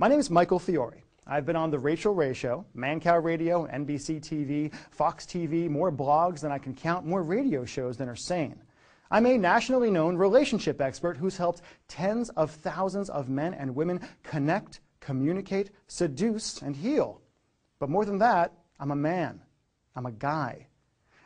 My name is Michael Fiore. I've been on The Rachel Ray Show, Mancow Radio, NBC TV, Fox TV, more blogs than I can count, more radio shows than are sane. I'm a nationally known relationship expert who's helped tens of thousands of men and women connect, communicate, seduce, and heal. But more than that, I'm a man. I'm a guy.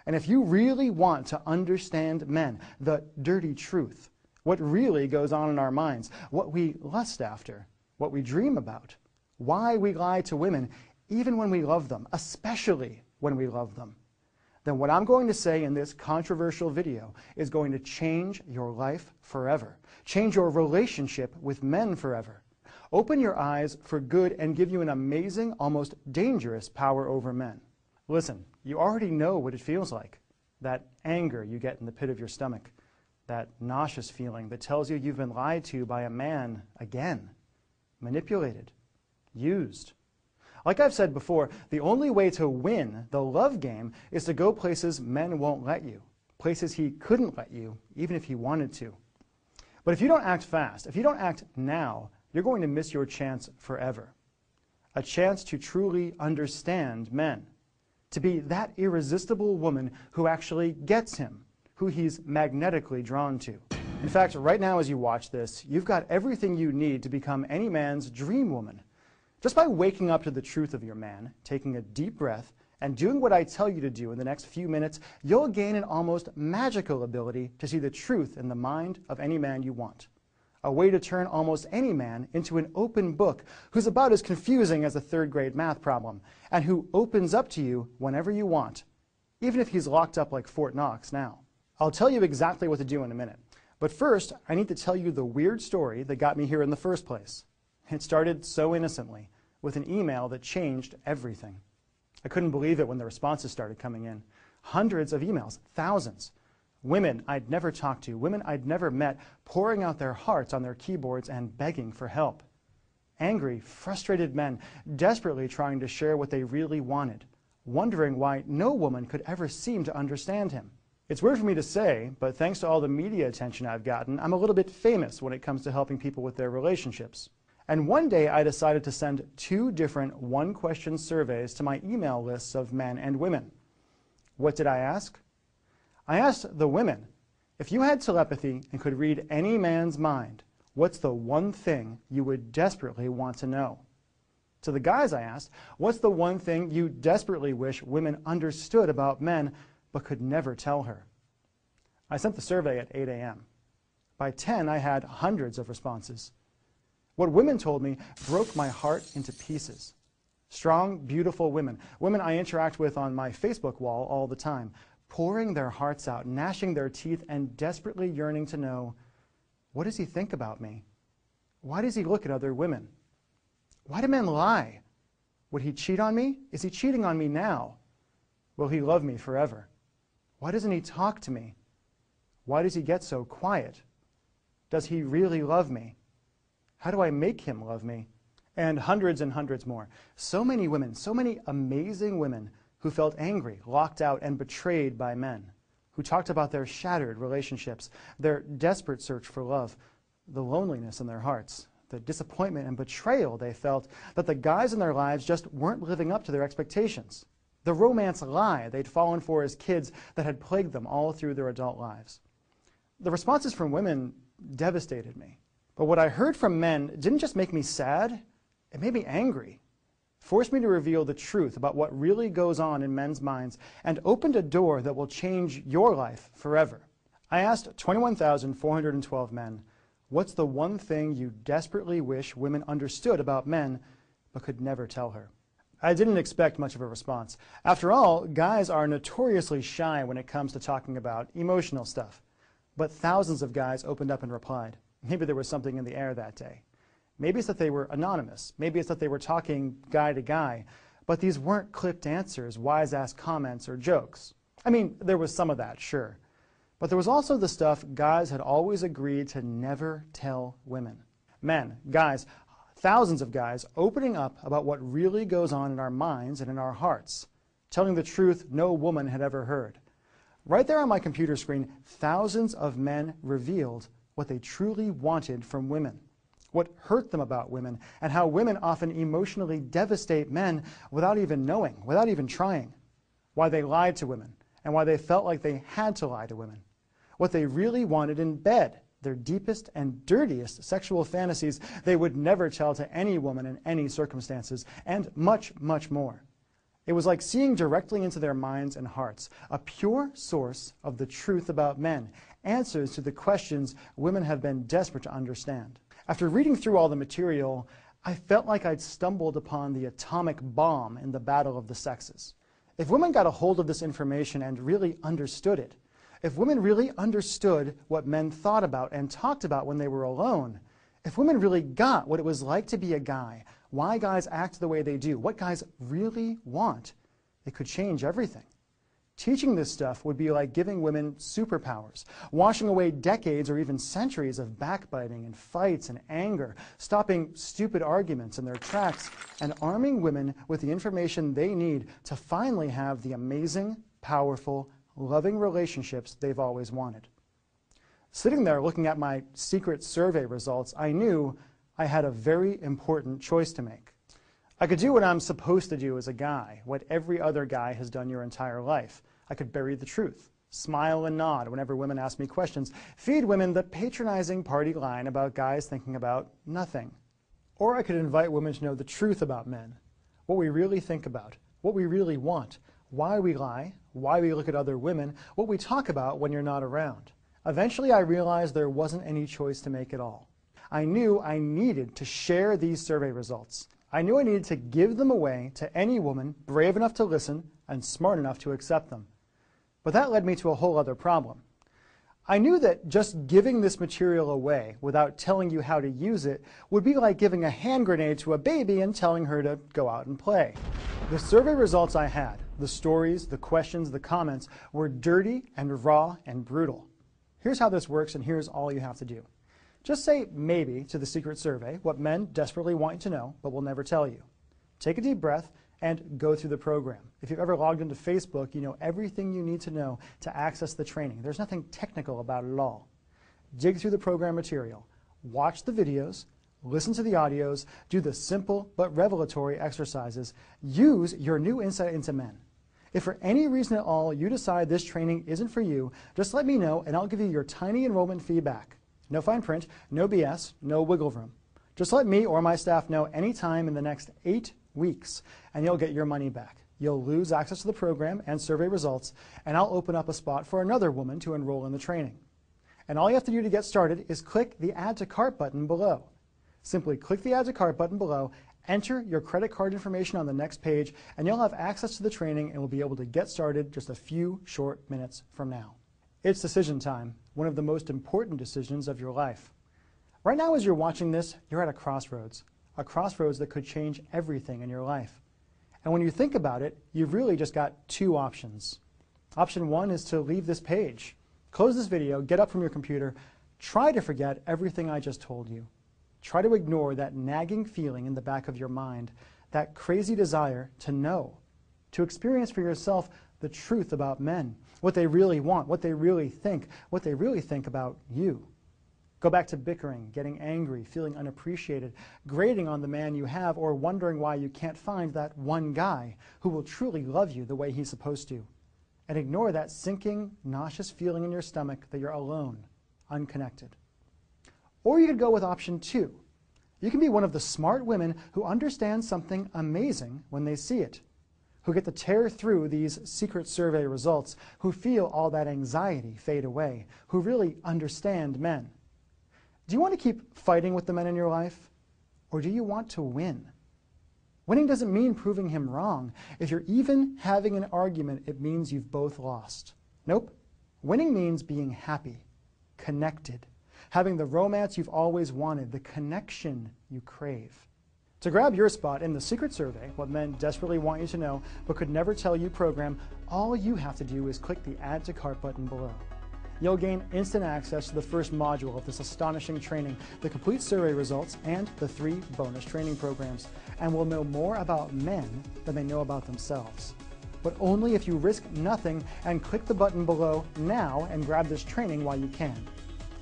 And if you really want to understand men, the dirty truth, what really goes on in our minds, what we lust after, what we dream about, why we lie to women, even when we love them, especially when we love them, then what I'm going to say in this controversial video is going to change your life forever, change your relationship with men forever, open your eyes for good, and give you an amazing, almost dangerous power over men. Listen, you already know what it feels like, that anger you get in the pit of your stomach, that nauseous feeling that tells you you've been lied to by a man again, manipulated, used. Like I've said before, the only way to win the love game is to go places men won't let you, places he couldn't let you, even if he wanted to. But if you don't act fast, if you don't act now, you're going to miss your chance forever. A chance to truly understand men, to be that irresistible woman who actually gets him, who he's magnetically drawn to. In fact, right now as you watch this, you've got everything you need to become any man's dream woman. Just by waking up to the truth of your man, taking a deep breath, and doing what I tell you to do in the next few minutes, you'll gain an almost magical ability to see the truth in the mind of any man you want. A way to turn almost any man into an open book who's about as confusing as a third-grade math problem, and who opens up to you whenever you want, even if he's locked up like Fort Knox now. I'll tell you exactly what to do in a minute. But first, I need to tell you the weird story that got me here in the first place. It started so innocently, with an email that changed everything. I couldn't believe it when the responses started coming in. Hundreds of emails, thousands. Women I'd never talked to, women I'd never met, pouring out their hearts on their keyboards and begging for help. Angry, frustrated men, desperately trying to share what they really wanted, wondering why no woman could ever seem to understand him. It's weird for me to say, but thanks to all the media attention I've gotten, I'm a little bit famous when it comes to helping people with their relationships. And one day I decided to send 2 different one-question surveys to my email lists of men and women. What did I ask? I asked the women, if you had telepathy and could read any man's mind, what's the one thing you would desperately want to know? To the guys I asked, what's the one thing you desperately wish women understood about men but could never tell her? I sent the survey at 8 a.m. By 10, I had hundreds of responses. What women told me broke my heart into pieces. Strong, beautiful women, women I interact with on my Facebook wall all the time, pouring their hearts out, gnashing their teeth, and desperately yearning to know, what does he think about me? Why does he look at other women? Why do men lie? Would he cheat on me? Is he cheating on me now? Will he love me forever? Why doesn't he talk to me? Why does he get so quiet? Does he really love me? How do I make him love me? And hundreds more. So many women, so many amazing women who felt angry, locked out, and betrayed by men, who talked about their shattered relationships, their desperate search for love, the loneliness in their hearts, the disappointment and betrayal they felt that the guys in their lives just weren't living up to their expectations. The romance lie they'd fallen for as kids that had plagued them all through their adult lives. The responses from women devastated me. But what I heard from men didn't just make me sad, it made me angry, forced me to reveal the truth about what really goes on in men's minds, and opened a door that will change your life forever. I asked 21,412 men, what's the one thing you desperately wish women understood about men but could never tell her? I didn't expect much of a response. After all, guys are notoriously shy when it comes to talking about emotional stuff. But thousands of guys opened up and replied. Maybe there was something in the air that day. Maybe it's that they were anonymous. Maybe it's that they were talking guy to guy. But these weren't clipped answers, wise-ass comments, or jokes. I mean, there was some of that, sure. But there was also the stuff guys had always agreed to never tell women. Men, guys, thousands of guys opening up about what really goes on in our minds and in our hearts, telling the truth no woman had ever heard. Right there on my computer screen, thousands of men revealed what they truly wanted from women, what hurt them about women, and how women often emotionally devastate men without even knowing, without even trying, why they lied to women, and why they felt like they had to lie to women, what they really wanted in bed, their deepest and dirtiest sexual fantasies they would never tell to any woman in any circumstances, and much, much more. It was like seeing directly into their minds and hearts, a pure source of the truth about men, answers to the questions women have been desperate to understand. After reading through all the material, I felt like I'd stumbled upon the atomic bomb in the battle of the sexes. If women got a hold of this information and really understood it, if women really understood what men thought about and talked about when they were alone, if women really got what it was like to be a guy, why guys act the way they do, what guys really want, it could change everything. Teaching this stuff would be like giving women superpowers, washing away decades or even centuries of backbiting and fights and anger, stopping stupid arguments in their tracks, and arming women with the information they need to finally have the amazing, powerful, loving relationships they've always wanted. Sitting there looking at my secret survey results, I knew I had a very important choice to make. I could do what I'm supposed to do as a guy, what every other guy has done your entire life. I could bury the truth, smile and nod whenever women ask me questions, feed women the patronizing party line about guys thinking about nothing. Or I could invite women to know the truth about men, what we really think about, what we really want, why we lie, why we look at other women, what we talk about when you're not around. Eventually I realized there wasn't any choice to make at all. I knew I needed to share these survey results. I knew I needed to give them away to any woman brave enough to listen and smart enough to accept them. But that led me to a whole other problem. I knew that just giving this material away without telling you how to use it would be like giving a hand grenade to a baby and telling her to go out and play. The survey results I had, the stories, the questions, the comments, were dirty and raw and brutal. Here's how this works, and here's all you have to do. Just say maybe to the secret survey, what men desperately want you to know, but will never tell you. Take a deep breath and go through the program. If you've ever logged into Facebook, you know everything you need to know to access the training. There's nothing technical about it at all. Dig through the program material. Watch the videos. Listen to the audios. Do the simple but revelatory exercises. Use your new insight into men. If for any reason at all you decide this training isn't for you, just let me know and I'll give you your tiny enrollment fee back. No fine print, no BS, no wiggle room. Just let me or my staff know anytime in the next 8 weeks and you'll get your money back. You'll lose access to the program and survey results, and I'll open up a spot for another woman to enroll in the training. And all you have to do to get started is click the Add to Cart button below. Simply click the Add to Cart button below, enter your credit card information on the next page, and you'll have access to the training and will be able to get started just a few short minutes from now. It's decision time, one of the most important decisions of your life. Right now as you're watching this, you're at a crossroads that could change everything in your life. And when you think about it, you've really just got two options. Option one is to leave this page, close this video, get up from your computer, try to forget everything I just told you. Try to ignore that nagging feeling in the back of your mind, that crazy desire to know, to experience for yourself the truth about men, what they really want, what they really think about you. Go back to bickering, getting angry, feeling unappreciated, grating on the man you have, or wondering why you can't find that one guy who will truly love you the way he's supposed to. And ignore that sinking, nauseous feeling in your stomach that you're alone, unconnected. Or you could go with option two. You can be one of the smart women who understand something amazing when they see it, who get to tear through these secret survey results, who feel all that anxiety fade away, who really understand men. Do you want to keep fighting with the men in your life? Or do you want to win? Winning doesn't mean proving him wrong. If you're even having an argument, it means you've both lost. Nope. Winning means being happy, connected, having the romance you've always wanted, the connection you crave. To grab your spot in the secret survey, what men desperately want you to know but could never tell you program, all you have to do is click the Add to Cart button below. You'll gain instant access to the first module of this astonishing training, the complete survey results, and the 3 bonus training programs, and will know more about men than they know about themselves. But only if you risk nothing and click the button below now and grab this training while you can.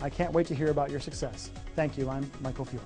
I can't wait to hear about your success. Thank you. I'm Michael Fiore.